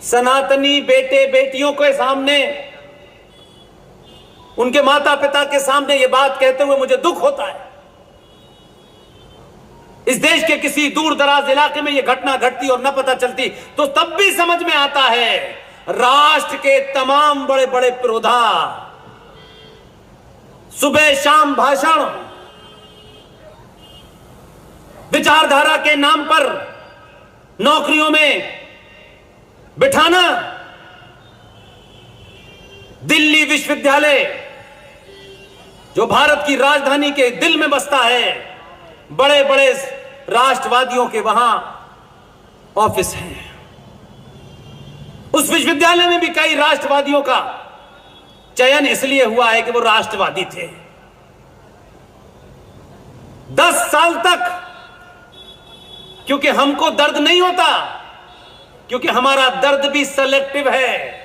सनातनी बेटे बेटियों के सामने, उनके माता पिता के सामने ये बात कहते हुए मुझे दुख होता है। इस देश के किसी दूर दराज इलाके में ये घटना घटती और न पता चलती तो तब भी समझ में आता है। राष्ट्र के तमाम बड़े बड़े पुरोधा सुबह शाम भाषण, विचारधारा के नाम पर नौकरियों में बिठाना, दिल्ली विश्वविद्यालय जो भारत की राजधानी के दिल में बसता है, बड़े बड़े राष्ट्रवादियों के वहां ऑफिस हैं। उस विश्वविद्यालय में भी कई राष्ट्रवादियों का चयन इसलिए हुआ है कि वो राष्ट्रवादी थे। 10 साल तक, क्योंकि हमको दर्द नहीं होता, क्योंकि हमारा दर्द भी सेलेक्टिव है।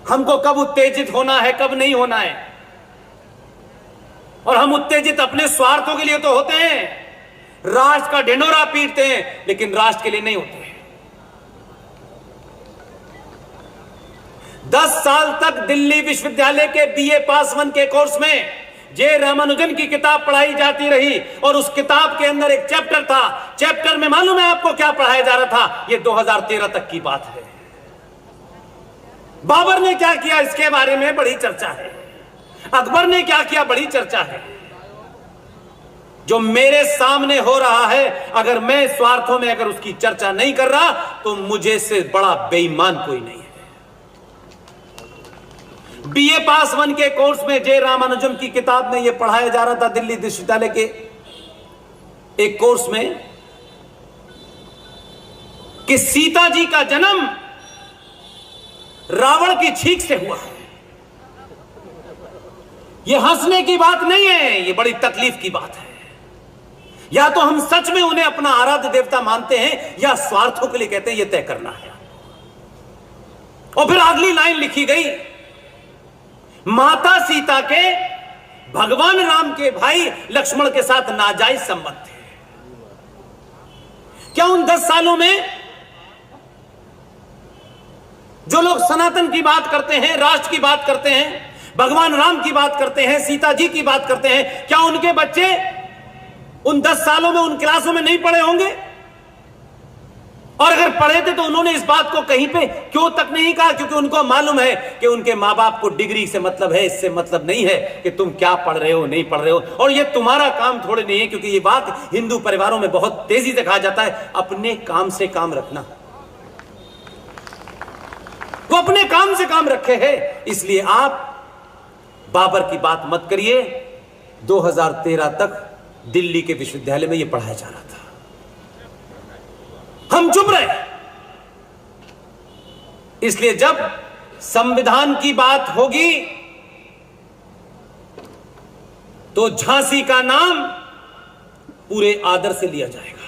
हमको कब उत्तेजित होना है, कब नहीं होना है। और हम उत्तेजित अपने स्वार्थों के लिए तो होते हैं, राष्ट्र का ढिंढोरा पीटते हैं, लेकिन राष्ट्र के लिए नहीं होते हैं। 10 साल तक दिल्ली विश्वविद्यालय के बीए पास 1 के कोर्स में जे रामानुजन की किताब पढ़ाई जाती रही और उस किताब के अंदर एक चैप्टर था। चैप्टर में मालूम है आपको क्या पढ़ाया जा रहा था? ये 2013 तक की बात है। बाबर ने क्या किया इसके बारे में बड़ी चर्चा है। अकबर ने क्या किया, बड़ी चर्चा है। जो मेरे सामने हो रहा है, अगर मैं स्वार्थों में अगर उसकी चर्चा नहीं कर रहा तो मुझे से बड़ा बेईमान कोई नहीं है। बीए पास 1 के कोर्स में जे रामानुजम की किताब में यह पढ़ाया जा रहा था, दिल्ली विश्वविद्यालय के एक कोर्स में, कि सीता जी का जन्म रावण की छींक से हुआ है। यह हंसने की बात नहीं है, यह बड़ी तकलीफ की बात है। या तो हम सच में उन्हें अपना आराध्य देवता मानते हैं या स्वार्थों के लिए कहते हैं, यह तय करना है। और फिर अगली लाइन लिखी गई, माता सीता के भगवान राम के भाई लक्ष्मण के साथ नाजायज संबंध थे। क्या उन 10 सालों में जो लोग सनातन की बात करते हैं, राष्ट्र की बात करते हैं, भगवान राम की बात करते हैं, सीता जी की बात करते हैं, क्या उनके बच्चे उन 10 सालों में उन क्लासों में नहीं पढ़े होंगे? और अगर पढ़े थे तो उन्होंने इस बात को कहीं पे क्यों तक नहीं कहा? क्योंकि उनको मालूम है कि उनके मां बाप को डिग्री से मतलब है, इससे मतलब नहीं है कि तुम क्या पढ़ रहे हो, नहीं पढ़ रहे हो। और ये तुम्हारा काम थोड़े नहीं है, क्योंकि ये बात हिंदू परिवारों में बहुत तेजी से कहा जाता है, अपने काम से काम रखना। वो अपने काम से काम रखे हैं, इसलिए आप बाबर की बात मत करिए। 2013 तक दिल्ली के विश्वविद्यालय में यह पढ़ाया जा रहा था, हम चुप रहे। इसलिए जब संविधान की बात होगी तो झांसी का नाम पूरे आदर से लिया जाएगा।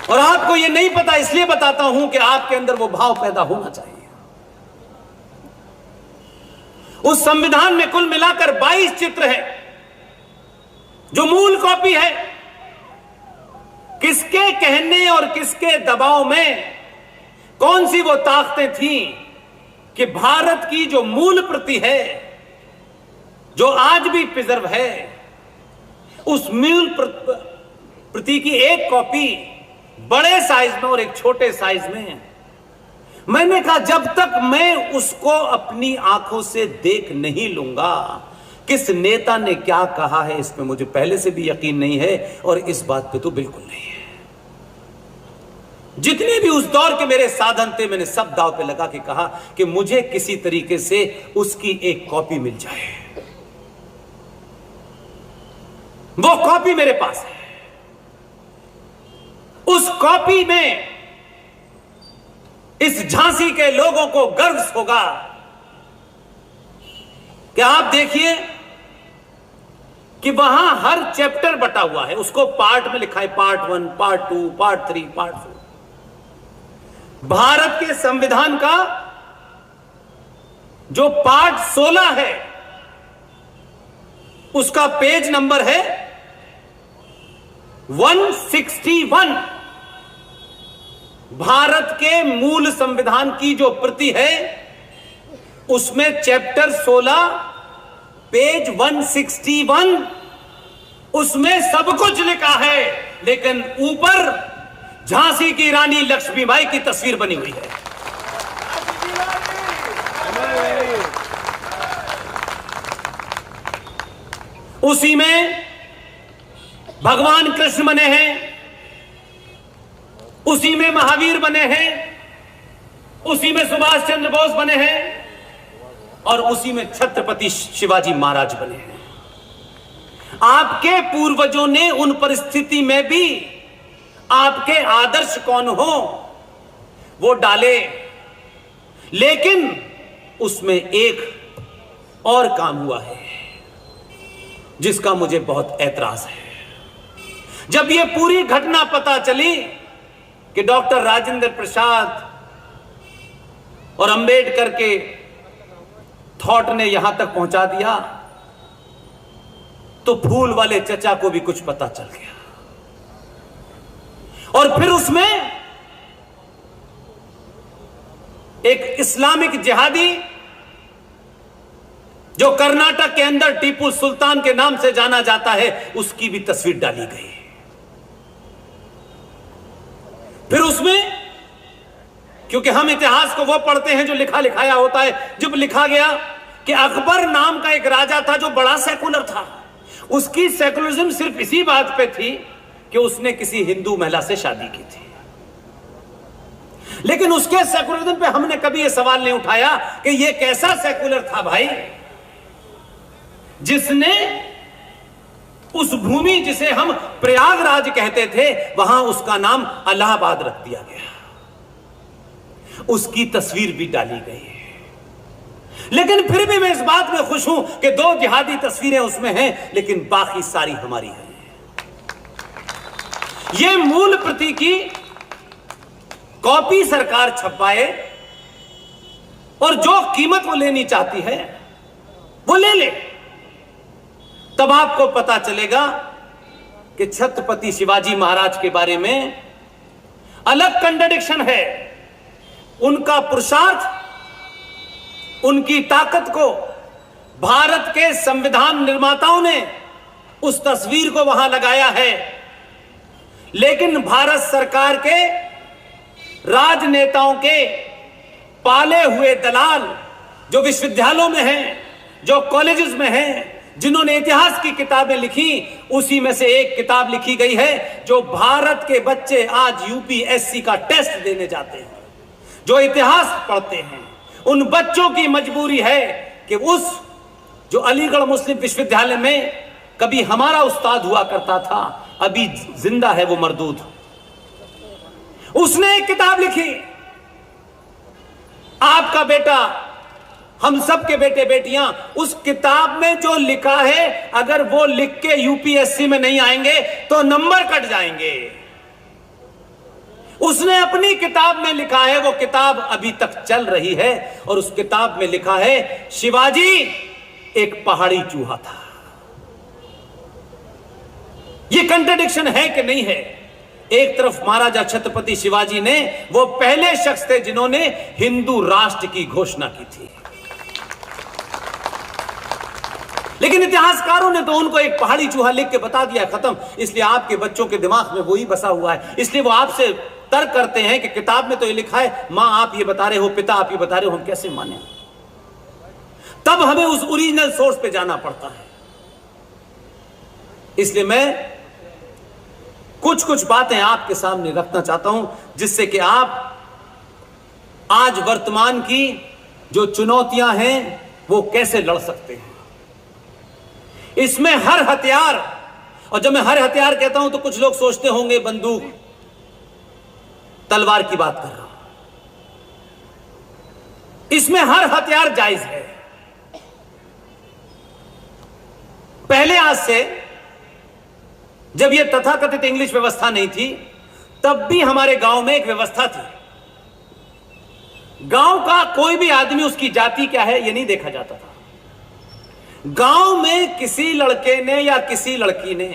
और आपको यह नहीं पता, इसलिए बताता हूं कि आपके अंदर वो भाव पैदा होना चाहिए। उस संविधान में कुल मिलाकर 22 चित्र हैं, जो मूल कॉपी है। किसके कहने और किसके दबाव में कौन सी वो ताकतें थीं कि भारत की जो मूल प्रति है, जो आज भी प्रिजर्व है, उस मूल प्रति की एक कॉपी बड़े साइज में और एक छोटे साइज में। मैंने कहा जब तक मैं उसको अपनी आंखों से देख नहीं लूंगा, किस नेता ने क्या कहा है इसमें मुझे पहले से भी यकीन नहीं है, और इस बात पे तो बिल्कुल नहीं है। जितने भी उस दौर के मेरे साधन थे, मैंने सब दांव पे लगा के कहा कि मुझे किसी तरीके से उसकी एक कॉपी मिल जाए। वो कॉपी मेरे पास है। उस कॉपी में इस झांसी के लोगों को गर्व होगा कि आप देखिए कि वहां हर चैप्टर बटा हुआ है, उसको पार्ट में लिखा है, part 1, part 2, part 3, part 4। Bharat के संविधान का जो पार्ट 16 है, उसका पेज नंबर है 161। भारत के मूल संविधान की जो प्रति है उसमें चैप्टर 16 पेज 161 उसमें सब कुछ लिखा है, लेकिन ऊपर झांसी की रानी लक्ष्मीबाई की तस्वीर बनी हुई है। उसी में भगवान कृष्ण बने हैं, उसी में महावीर बने हैं, उसी में सुभाष चंद्र बोस बने हैं और उसी में छत्रपति शिवाजी महाराज बने हैं। आपके पूर्वजों ने उन परिस्थिति में भी आपके आदर्श कौन हो वो डाले, लेकिन उसमें एक और काम हुआ है जिसका मुझे बहुत ऐतराज है। जब यह पूरी घटना पता चली कि डॉक्टर राजेंद्र प्रसाद और अंबेडकर के थॉट ने यहां तक पहुंचा दिया, तो फूल वाले चचा को भी कुछ पता चल गया। और फिर उसमें एक इस्लामिक जिहादी जो कर्नाटक के अंदर टीपू सुल्तान के नाम से जाना जाता है, उसकी भी तस्वीर डाली गई। फिर उसमें, क्योंकि हम इतिहास को वो पढ़ते हैं जो लिखा लिखाया होता है, जब लिखा गया कि अकबर नाम का एक राजा था जो बड़ा सेकुलर था, उसकी सेकुलरिज्म सिर्फ इसी बात पे थी कि उसने किसी हिंदू महिला से शादी की थी। लेकिन उसके सेकुलरिज्म पे हमने कभी यह सवाल नहीं उठाया कि यह कैसा सेकुलर था भाई, जिसने उस भूमि जिसे हम प्रयागराज कहते थे वहां उसका नाम इलाहाबाद रख दिया गया। उसकी तस्वीर भी डाली गई है। लेकिन फिर भी मैं इस बात में खुश हूं कि 2 जिहादी तस्वीरें उसमें हैं, लेकिन बाकी सारी हमारी हैं। यह मूल प्रति की कॉपी सरकार छपाए और जो कीमत वो लेनी चाहती है वो ले ले, तब आपको पता चलेगा कि छत्रपति शिवाजी महाराज के बारे में अलग कंट्राडिक्शन है। उनका पुरुषार्थ, उनकी ताकत को भारत के संविधान निर्माताओं ने उस तस्वीर को वहां लगाया है, लेकिन भारत सरकार के राजनेताओं के पाले हुए दलाल जो विश्वविद्यालयों में हैं, जो कॉलेजेस में हैं, जिन्होंने इतिहास की किताबें लिखी, उसी में से एक किताब लिखी गई है जो भारत के बच्चे आज यूपीएससी का टेस्ट देने जाते हैं, जो इतिहास पढ़ते हैं, उन बच्चों की मजबूरी है कि उस जो अलीगढ़ मुस्लिम विश्वविद्यालय में कभी हमारा उस्ताद हुआ करता था, अभी जिंदा है वो मरदूद, उसने एक किताब लिखी। आपका बेटा, हम सब के बेटे बेटियां, उस किताब में जो लिखा है, अगर वो लिख के यूपीएससी में नहीं आएंगे तो नंबर कट जाएंगे। उसने अपनी किताब में लिखा है, वो किताब अभी तक चल रही है, और उस किताब में लिखा है शिवाजी एक पहाड़ी चूहा था। ये कंट्राडिक्शन है कि नहीं है? एक तरफ महाराजा छत्रपति शिवाजी ने, वो पहले शख्स थे जिन्होंने हिंदू राष्ट्र की घोषणा की थी, लेकिन इतिहासकारों ने तो उनको एक पहाड़ी चूहा लिख के बता दिया, खत्म। इसलिए आपके बच्चों के दिमाग में वही बसा हुआ है, इसलिए वो आपसे तर्क करते हैं कि किताब में तो ये लिखा है, मां आप ये बता रहे हो, पिता आप ये बता रहे हो, हम कैसे माने? तब हमें उस ओरिजिनल सोर्स पे जाना पड़ता है। इसलिए मैं कुछ कुछ बातें आपके सामने रखना चाहता हूं, जिससे कि आप आज वर्तमान की जो चुनौतियां हैं वो कैसे लड़ सकते हैं। इसमें हर हथियार, और जब मैं हर हथियार कहता हूं तो कुछ लोग सोचते होंगे बंदूक तलवार की बात कर रहा हूं, इसमें हर हथियार जायज है। पहले आज से जब यह तथाकथित इंग्लिश व्यवस्था नहीं थी, तब भी हमारे गांव में एक व्यवस्था थी। गांव का कोई भी आदमी, उसकी जाति क्या है यह नहीं देखा जाता था। गांव में किसी लड़के ने या किसी लड़की ने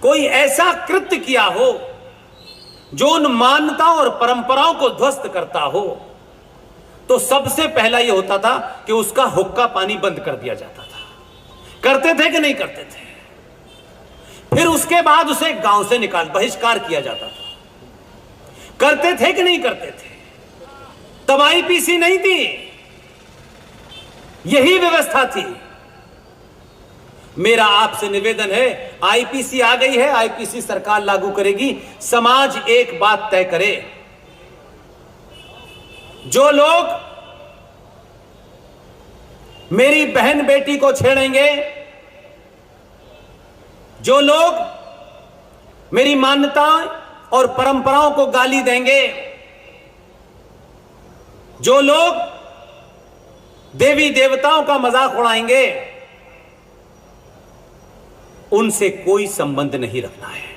कोई ऐसा कृत्य किया हो जो उन मान्यताओं और परंपराओं को ध्वस्त करता हो, तो सबसे पहला यह होता था कि उसका हुक्का पानी बंद कर दिया जाता था। करते थे कि नहीं करते थे? फिर उसके बाद उसे गांव से बहिष्कार किया जाता था। करते थे कि नहीं करते थे? तब आईपीसी नहीं थी, यही व्यवस्था थी। मेरा आपसे निवेदन है, आईपीसी आ गई है, आईपीसी सरकार लागू करेगी। समाज एक बात तय करे, जो लोग मेरी बहन बेटी को छेड़ेंगे, जो लोग मेरी मान्यताओं और परंपराओं को गाली देंगे, जो लोग देवी देवताओं का मजाक उड़ाएंगे, उनसे कोई संबंध नहीं रखना है।